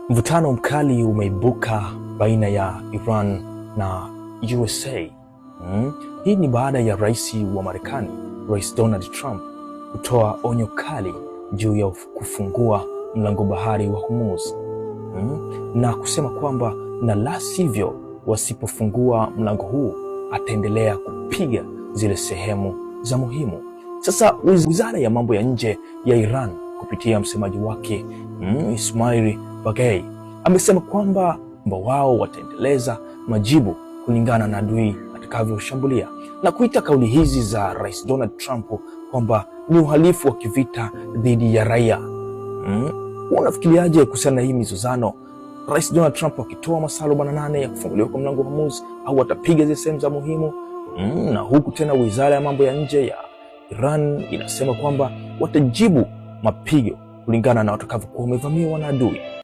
Mvutano mkali umeibuka baina ya Iran na USA. Hii ni baada ya rais wa Marekani, Rais Donald Trump, kutoa onyo kali juu ya kufungua mlango bahari wa Hormuz. Na kusema kwamba na la sivyo, wasipofungua mlango huu ataendelea kupiga zile sehemu za muhimu. Sasa wizara ya mambo ya nje ya Iran kupitia msemaji wake Ismail Baghei amesema kwamba wao wataendeleza majibu kulingana na adui atakavyoshambulia, na kuita kauli hizi za Rais Donald Trump kwamba ni uhalifu wa kivita dhidi ya raia. Unafikiriaje kuhusiana na hii mizozano? Rais Donald Trump akitoa masaa 48 ya kufunguliwa kwa mlango wa Hormuz, au atapiga zile sehemu za muhimu? Na huku tena wizara ya mambo ya nje ya Iran inasema kwamba watajibu mapigo kulingana na watakavyokuwa wamevamiwa na adui.